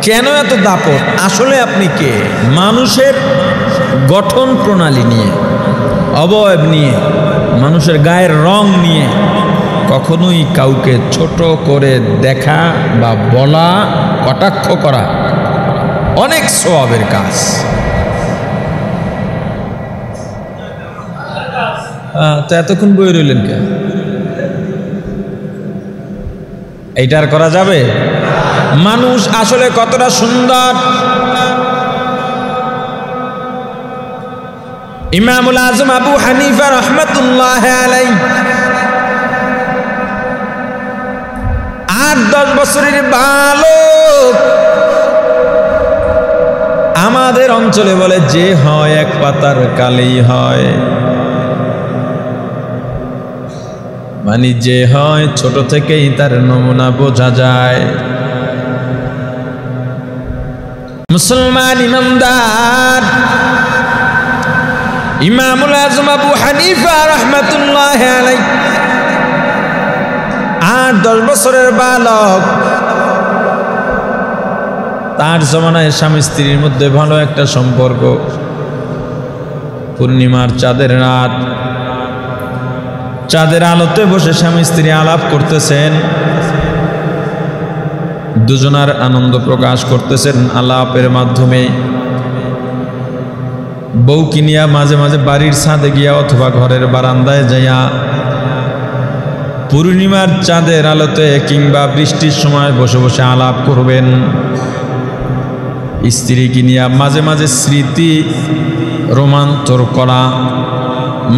কেন এত দাপট আসলে আপনি কে মানুষের গঠন প্রণালী নিয়ে অবয়ব নিয়ে মানুষের গায়ের রং নিয়ে কখনোই কাউকে ছোট করে দেখা বা বলা কটাক্ষ করা অনেক সওয়াবের কাজ তো এতক্ষণ বই রইলেন কে এইটার করা যাবে মানুষ আসলে কতটা সুন্দর ইমামুল আজম আবু হানিফা রাহমাতুল্লাহ আলাইহি 8-10 বছরের বালক আমাদের অঞ্চলে বলে যে হয় এক পাতার কালেই হয় মানে যে হয় ছোট থেকেই তার নমুনা বোঝা যায় মুসলমান ইমানদার ইমামুল আজম আবু হানিফা রাহমাতুল্লাহ আলাইহি 8-10 বছরের বালক তার জমানায় স্বামী স্ত্রীর মধ্যে ভালো একটা সম্পর্ক পূর্ণিমার চাঁদের রাত চাঁদের আলোতে বসে স্বামী স্ত্রী আলাপ করতেছেন দুজনার আনন্দ প্রকাশ করতেছেন আলাপের মাধ্যমে। বউ কিনিয়া মাঝে মাঝে বাড়ির ছাদে গিয়া অথবা ঘরের বারান্দায় যাইয়া পূর্ণিমার চাঁদের আলোতে কিংবা বৃষ্টির সময় বসে বসে আলাপ করবেন। স্ত্রী কিনিয়া মাঝে মাঝে স্মৃতি রোমাঞ্চর করা,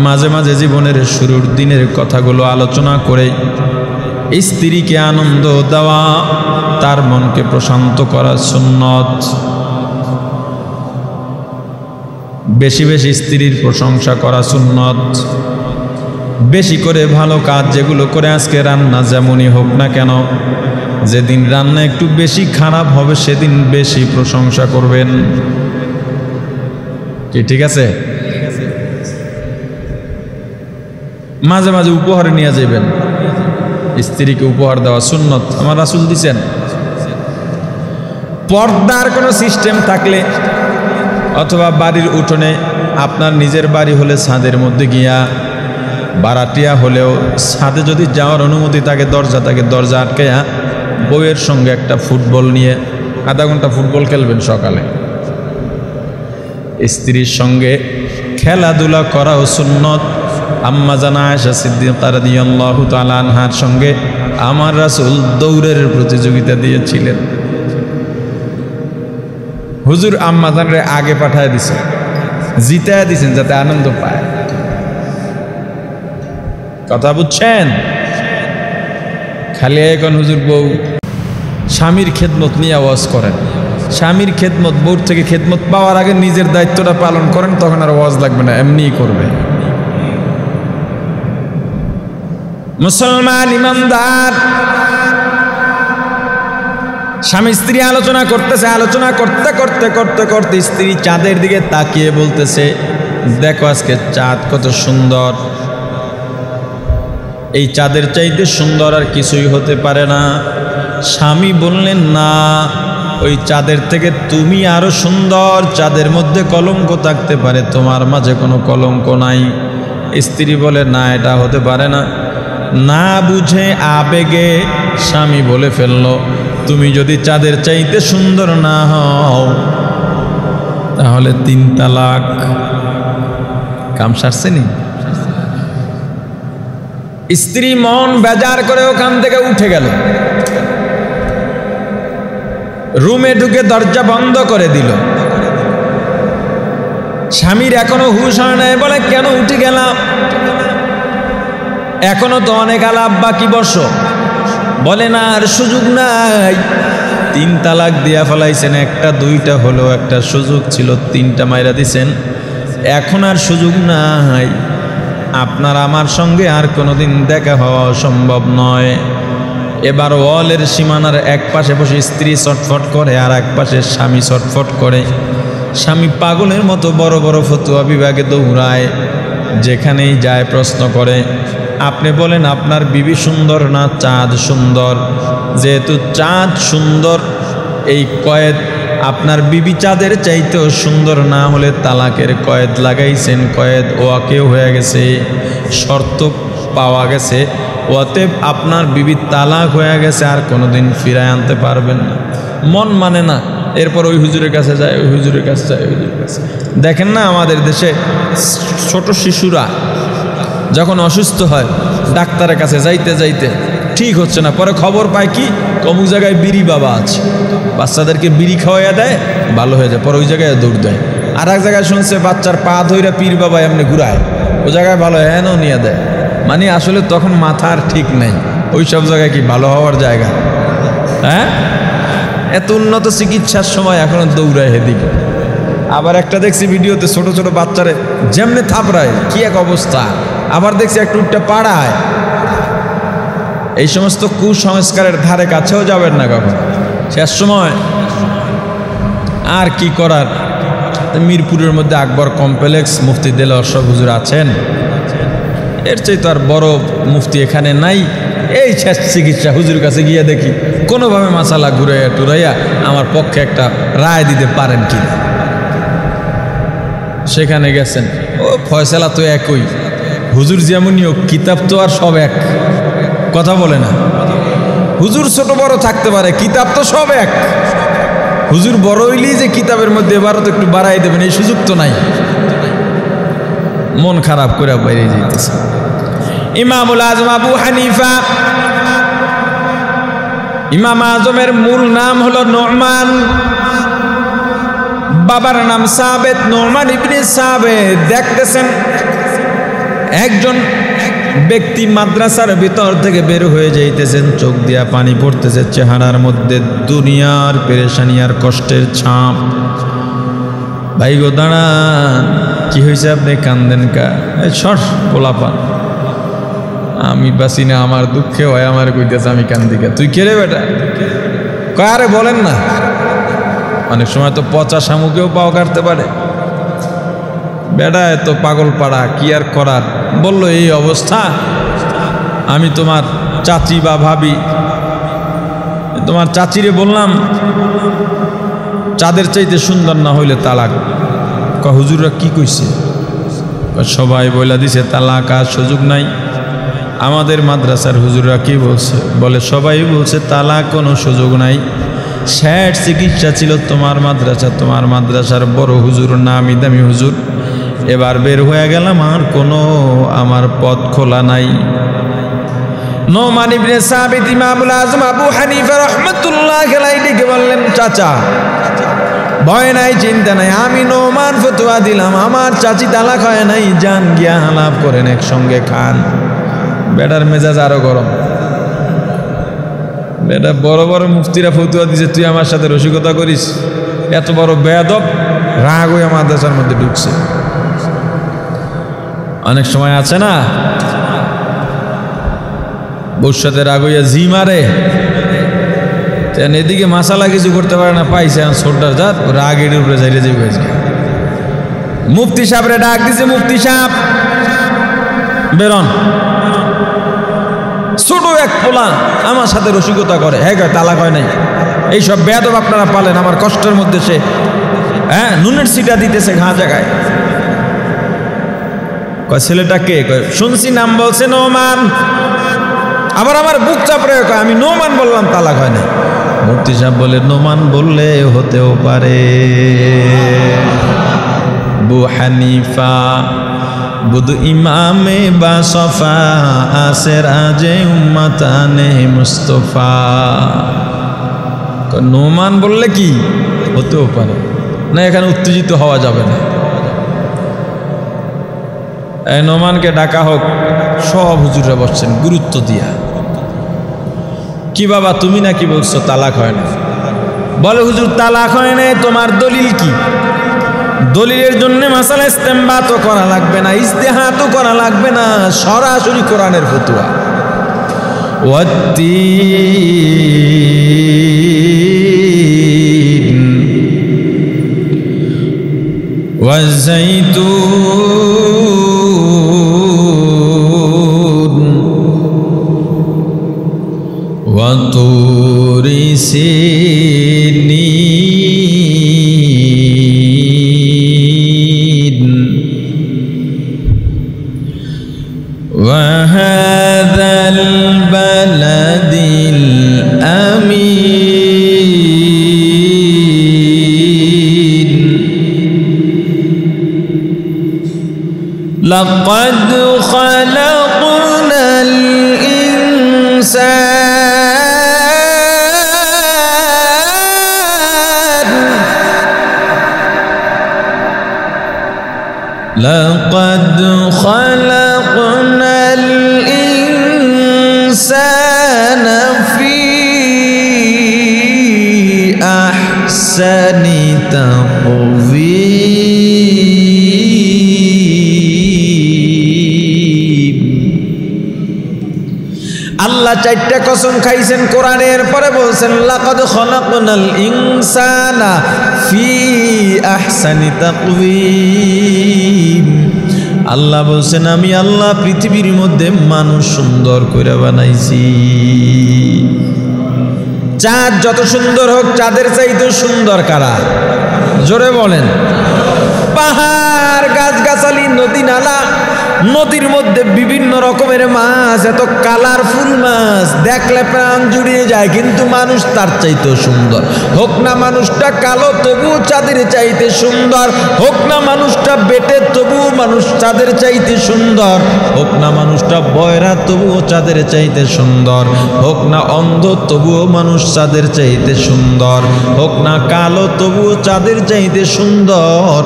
মাঝে মাঝে জীবনের শুরুর দিনের কথাগুলো আলোচনা করে স্ত্রীকে আনন্দ দেওয়া, তার মনকে প্রশান্ত করা সুন্নত। বেশি বেশি স্ত্রীর প্রশংসা করা সুন্নত। বেশি করে ভালো কাজ যেগুলো করে, আজকে রান্না যেমনই হোক না কেন, যেদিন রান্না একটু বেশি খারাপ হবে সেদিন বেশি প্রশংসা করবেন। কি ঠিক আছে? মাঝে মাঝে উপহারে নিয়ে যাবেন, স্ত্রীকে উপহার দেওয়া সুন্নত, আমার রাসূল দিছেন। পর্দার কোনো সিস্টেম থাকলে অথবা বাড়ির উঠোনে, আপনার নিজের বাড়ি হলে ছাদের মধ্যে গিয়া, বারাটিয়া হলেও ছাদে যদি যাওয়ার অনুমতি থাকে, দরজা থাকে, দরজা আটকাইয়া বউয়ের সঙ্গে একটা ফুটবল নিয়ে আধা ঘন্টা ফুটবল খেলবেন সকালে। স্ত্রীর সঙ্গে খেলাধুলা করাও সুন্নত। আম্মা জানা আয়েশা সিদ্দিকা রাদিয়াল্লাহু তাআলা আনহার সঙ্গে আমার রাসূল দৌড়ের প্রতিযোগিতা দিয়েছিলেন। হুজুর আম্মা জানরে আগে পাঠায় দিছে, জিতায় দিছেন যাতে আনন্দ পায়। কথা বুঝছেন? খালি এখন হুজুর বউ স্বামীর খেদমত নিয়ে আওয়াজ করেন। স্বামীর খেদমত, বউর থেকে খেদমত পাওয়ার আগে নিজের দায়িত্বটা পালন করেন, তখন আর আওয়াজ লাগবে না, এমনিই করবে। মুসলমান ইমানদার স্বামী স্ত্রী আলোচনা করতেছে, আলোচনা করতে করতে করতে করতে স্ত্রী চাঁদের দিকে তাকিয়ে বলতেছে, দেখো আজকে চাঁদ কত সুন্দর, এই চাঁদের চাইতে সুন্দর আর কিছুই হতে পারে না। স্বামী বললেন, না, ওই চাঁদের থেকে তুমি আরো সুন্দর, চাঁদের মধ্যে কলঙ্ক থাকতে পারে, তোমার মাঝে কোনো কলঙ্ক নাই। স্ত্রী বলে, না, এটা হতে পারে না। না বুঝে আবেগে স্বামী বলে ফেলল, তুমি যদি চাঁদের চাইতে সুন্দর না হও তাহলে 3 তালাক। কাম সারছেনি? স্ত্রী মন বেজার করে ওখান থেকে উঠে গেল, রুমে ঢুকে দরজা বন্ধ করে দিল। স্বামীর এখনো হুঁশ হয় নাই, বলে, কেন উঠে গেলাম? এখনো তো অনেক আলাপ বাকি, বসো। বলে, না, আর সুযোগ নাই। 3 তালাক দিয়া ফেলাইছেন, একটা 2টা হলো, একটা সুযোগ ছিল, 3টা মাইরা দিছেন, এখন আর সুযোগ নাই। আপনার আমার সঙ্গে আর কোনোদিন দেখা হওয়া সম্ভব নয়। এবার ওয়ালের সীমানার এক পাশে বসে স্ত্রী ছটফট করে, আর এক পাশে স্বামী ছটফট করে। স্বামী পাগলের মতো বড় বড় ফতুয়া বিভাগে দৌড়ায়, যেখানেই যায় প্রশ্ন করে। আপনি বলেন, আপনার বিবি সুন্দর না চাঁদ সুন্দর? যেহেতু চাঁদ সুন্দর, এই কয়েদ আপনার বিবি চাঁদের চাইতেও সুন্দর না হলে তালাকের কয়েদ লাগাইছেন, কয়েদ ওয়াকেও হয়ে গেছে, শর্ত পাওয়া গেছে, অতএব আপনার বিবি তালাক হয়ে গেছে, আর কোনোদিন ফিরায় আনতে পারবেন না। মন মানে না, এরপর ওই হুজুরের কাছে যায়, ওই হুজুরের কাছে যায়, ওই হুজুরের কাছে। দেখেন না আমাদের দেশে ছোট শিশুরা যখন অসুস্থ হয়, ডাক্তারের কাছে যাইতে যাইতে ঠিক হচ্ছে না, পরে খবর পায় কি, অমুক জায়গায় বিড়ি বাবা আছে, বাচ্চাদেরকে বিড়ি খাওয়াইয়া দেয়, ভালো হয়ে যায়, পরে ওই জায়গায় দৌড় দেয়। আর এক জায়গায় শুনছে বাচ্চার পা ধইরা পীর বাবা এমনি ঘুরায়, ওই জায়গায় ভালো হেনও নিয়ে দেয়। মানে আসলে তখন মাথার ঠিক নেই, ওই সব জায়গায় কি ভালো হওয়ার জায়গা? হ্যাঁ, এত উন্নত চিকিৎসার সময় এখনো দৌড়ায় হেদিকে। আবার একটা দেখছি ভিডিওতে, ছোট ছোট বাচ্চারে যেমনি থাপড়ায়, কি এক অবস্থা। আবার দেখছি একটু উঠটা পাড়ায়। এই সমস্ত কুসংস্কারের ধারে কাছেও যাবেন না কখন। শেষ সময় আর কি করার, মিরপুরের মধ্যে আকবর কমপ্লেক্স, মুফতি দেলোয়ার শাহ হুজুর আছেন, এর চাইতে আর বড় মুফতি এখানে নাই। এই শেষ চিকিৎসা, হুজুর কাছে গিয়ে দেখি কোনোভাবে মাসালা ঘুরাইয়া টুরাইয়া আমার পক্ষে একটা রায় দিতে পারেন কি। সেখানে গেছেন, ও ফয়সালা তো একই, হুজুর যেমনই হোক, কিতাব তো আর সব এক, কথা বলে না। হুজুর ছোট বড় থাকতে পারে, কিতাব তো সব এক। হুজুর বড় হইলেই যে কিতাবের মধ্যে এবারও তো একটু বাড়াই দেবেন, এই সুযোগ তো নাই। মন খারাপ করে বাইরে যেতেছে। ইমামুল আজম আবু হানিফা, ইমাম আজমের মূল নাম হলো নোমান, বাবার নাম সাবেত, নোমান ইবনে সাবেত। দেখতেছেন একজন ব্যক্তি মাদ্রাসার ভিতর থেকে বের হয়ে যাইতেছেন, চোখ দিয়া পানি পড়তেছে, চেহারার মধ্যে দুনিয়ার পেরেশানি আর কষ্টের ছাপ। ভাই গো দাঁড়ান, কি হয়েছে আপনি কান্দেন কা? সর পোলাপান, আমি বাসি না, আমার দুঃখে হয় আমার কইতেছে আমি কান্দি কা। তুই কে রে বেটা? কয় আরে বলেন না। অনেক সময় তো পচা শামুকেও পাও কাটতে পারে। বেটা এত পাগল পাড়া, কি আর করার। বলল এই অবস্থা, আমি তোমার চাচি বা ভাবি, তোমার চাচিরে বললাম চাঁদের চাইতে সুন্দর না হইলে তালাক। হুজুররা কি কইছে? সবাই বইলা দিছে তালাক আর সুযোগ নাই। আমাদের মাদ্রাসার হুজুররা কি বলছে? বলে সবাই বলছে তালাক কোনো সুযোগ নাই। শেষ চিকিৎসা ছিল তোমার মাদ্রাসা, তোমার মাদ্রাসার বড় হুজুর, নামি দামি হুজুর। এবার বের হয়ে গেলাম, আর কোনো আমার পথ খোলা নাই। নোমান ইবনে সাবিত ইমামুল আজম আবু হানিফা রাহমাতুল্লাহ আলাইহি ডেকে বললেন, চাচা ভয় নাই, চিন্তা নাই, আমি নোমান ফতোয়া দিলাম, আমার চাচি তালাক হয় নাই, যান গিয়া আলাপ করেন, একসঙ্গে খান। বেটার মেজাজ আরো গরম। বেটা বড় বড় মুফতিরা ফতোয়া দিছে, তুই আমার সাথে রসিকতা করিস? এত বড় বেয়াদব, রাগ হয়ে মাদ্রাসার মধ্যে ঢুকছে। অনেক সময় আছে না বউর সাথে রাগ হইয়া জি মারে, এদিকে মাসালা কিছু করতে পারে না, পাইছে সোল্ডার যাত রাগ এর উপরে যাইলে যাই হয়েছে। মুফতি সাহেবরে ডাক দিছে, মুফতি সাহেব বেরন। ছোট এক পোলা আমার সাথে রসিকতা করে, হ্যাঁ তালাক হয় নাই। এইসব বেয়াদব আপনারা পালেন, আমার কষ্টের মধ্যে সে নুনের সিটা দিতেছে ঘা জায়গায়। কয় ছেলেটা কে? কয় শুনছি নাম বলছে নোমান। আবার আমার বুক চাপড়ে কয় আমি নোমান বললাম তালাক হয় না। মুফতি সাহেব বলে নোমান বললে হতেও পারে। আবু হানিফা বুধ ইমামে বা সফা আসের আজে উম্মাতানে মুস্তফা। নোমান বললে কি হতেও পারে না, এখানে উত্তেজিত হওয়া যাবে না। এই নোমানকে ডাকা হোক। সব হুজুররা বসছেন গুরুত্ব দিয়া। কি বাবা তুমি নাকি বলছো তালাক হয় না? বলে হুজুর তালাক হয় না, তোমার দলিল কি? দলিলের জন্য মাসালা ইস্তেমবাতও করা লাগবে না, ইজতিহাদও করা লাগবে না, সরাসরি কোরআনের ফতোয়া। ওয়াত্তিন ওয়াজাইতুন ওয়াতুরি সিনিন ওয়াহাযাল বালাদিল আমিন লাকাদ খালাকনাল ইনসান লাকাদ খালাকনাল ইনসানা ফি আহসানি তাকওয়ীম। আল্লাহ চারটা কসম খাইছেন কোরআনের পরে বলছেন লাকাদ খালাকনাল ইনসানা ফি আহসানি তাকওয়ীম। আল্লাহ বলছেন আমি আল্লাহ পৃথিবীর মধ্যে মানুষ সুন্দর করে বানাইছি। চাঁদ যত সুন্দর হোক, চাঁদের চাইতে সুন্দর কারা? জোরে বলেন। পাহাড় গাছগাছালি নদী নালা নদীর মধ্যে বিভিন্ন রকমের মাছ, এত কালারফুল মাছ, দেখলে প্রাণ জুড়িয়ে যায়, কিন্তু মানুষ তার চাইতেও সুন্দর। হোক না মানুষটা কালো, তবুও চাঁদের চাইতে সুন্দর। হোক না মানুষটা বেটে, তবুও মানুষ চাঁদের চাইতে সুন্দর। হোক না মানুষটা বয়রা, তবুও চাঁদের চাইতে সুন্দর। হোক না অন্ধ, তবুও মানুষ চাঁদের চাইতে সুন্দর। হোক না কালো, তবুও চাঁদের চাইতে সুন্দর।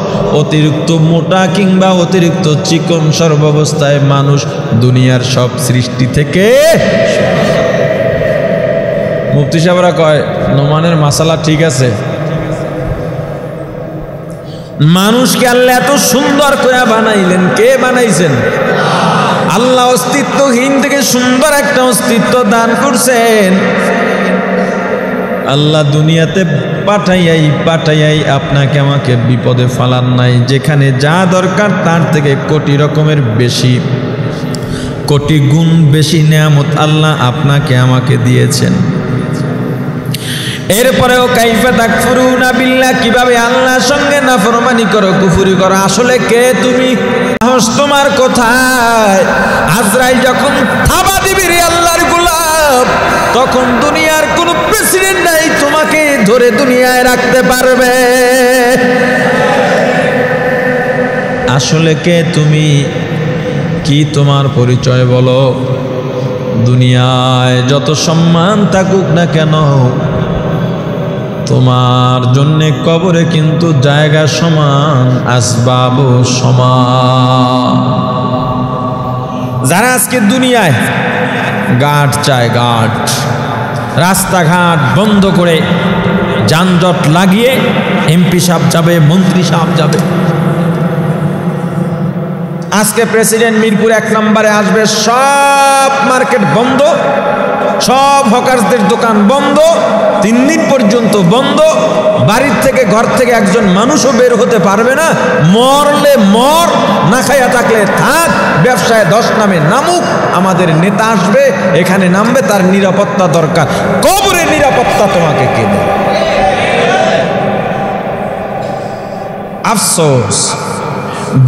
অতিরিক্ত মোটা কিংবা অতিরিক্ত চিকন, সর্বাবস্থায় মানুষ দুনিয়ার সব সৃষ্টি থেকে। মুফতি সাহেবরা কয় নোমানের মাসালা ঠিক আছে। মানুষকে আল্লাহ এত সুন্দর করে বানাইলেন, কে বানাইছেন? আল্লাহ অস্তিত্বহীন থেকে সুন্দর একটা অস্তিত্ব দান করছেন। আল্লাহ দুনিয়াতে পাঠাইয়াই আপনাকে আমাকে বিপদে ফালান নাই। যেখানে যা দরকার তার থেকে কোটি রকমের বেশি, কোটি গুণ বেশি নেয়ামত আল্লাহ আপনাকে আমাকে দিয়েছেন। এরপরেও কাইফা তাকফুরুনা বিল্লাহ, কিভাবে আল্লাহর সঙ্গে নাফরমানি করো, কুফরি করো। আসলে কে তুমি? সাহস তোমার কোথায়? আজরাইল যখন থাবা দিবি রে আল্লাহর গোলাম, তখন দুনিয়ার কোন প্রেসিডেন্ট নাই তোমাকে ধরে দুনিয়ায় রাখতে পারবে। আসলে কে তুমি? কি তোমার পরিচয় বলো? দুনিয়ায় যত সম্মান থাকুক না কেন, তোমার জন্যে কবরে কিন্তু জায়গা সমান, আসবাব সমান। যারা আজকে দুনিয়ায় গার্ড চায়, গার্ড, রাস্তাঘাট বন্ধ করে যানজট লাগিয়ে এমপি সাহেব যাবে, মন্ত্রী সাহেব যাবে। আজকে প্রেসিডেন্ট মিরপুর 1 নম্বরে আসবে, সব মার্কেট বন্ধ, সব হকারদের দোকান বন্ধ, 3 দিন পর্যন্ত বন্ধ। বাড়ির থেকে, ঘর থেকে একজন মানুষও বের হতে পারবে না। মরলে মর, না খাইয়া থাকলে থাক, ব্যবসায় 10 নামে নামুক। আমাদের নেতা আসবে, এখানে নামবে, তার নিরাপত্তা দরকার। কবরের নিরাপত্তা তোমাকে কে দেবে? আফসোস,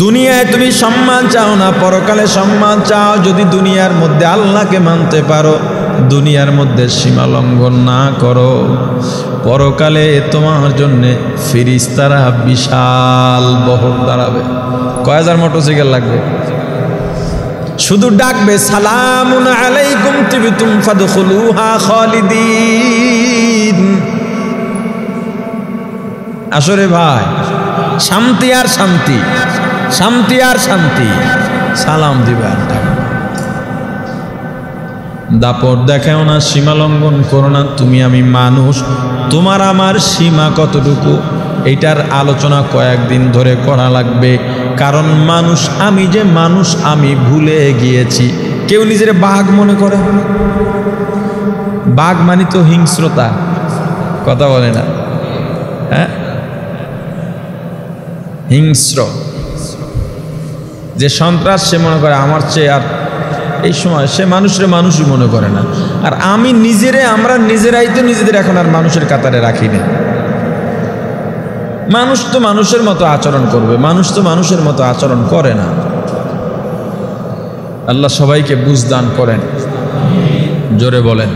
দুনিয়ায় তুমি সম্মান চাও না, পরকালে সম্মান চাও। যদি দুনিয়ার মধ্যে আল্লাহকে মানতে পারো, দুনিয়ার মধ্যে সীমা লঙ্ঘন না করো, পরকালে তোমার জন্যে ফেরেশতারা বিশাল বহর দাঁড়াবে। কয় হাজার মোটরসাইকেল লাগবে? শুধু ডাকবে, সালামুন আলাইকুম তিবতুম ফাদখুলুহা খালিদিন। আসলে ভাই, শান্তি আর শান্তি, শান্তি আর শান্তি। সালাম দিবে আর ডাকবে। দাপট দেখাও না, সীমা লঙ্ঘন করো না। তুমি আমি মানুষ, তোমার আমার সীমা কতটুকু, এইটার আলোচনা কয়েকদিন ধরে করা লাগবে। কারণ মানুষ, আমি যে মানুষ, আমি ভুলে গিয়েছি। কেউ নিজের বাঘ মনে করে। বাঘ মানে তো হিংস্রতা, কথা বলে না? হ্যাঁ, হিংস্র যে সন্ত্রাস, সে মনে করে আমার চেয়ে। আর এই সময় সে মানুষের মানুষই মনে করে না। আর আমি আমরা নিজেরাই তো নিজেদের এখন আর মানুষের কাতারে রাখি না। মানুষ তো মানুষের মতো আচরণ করবে, মানুষ তো মানুষের মতো আচরণ করে না। আল্লাহ সবাইকে বুঝ দান করেন, জোরে বলেন।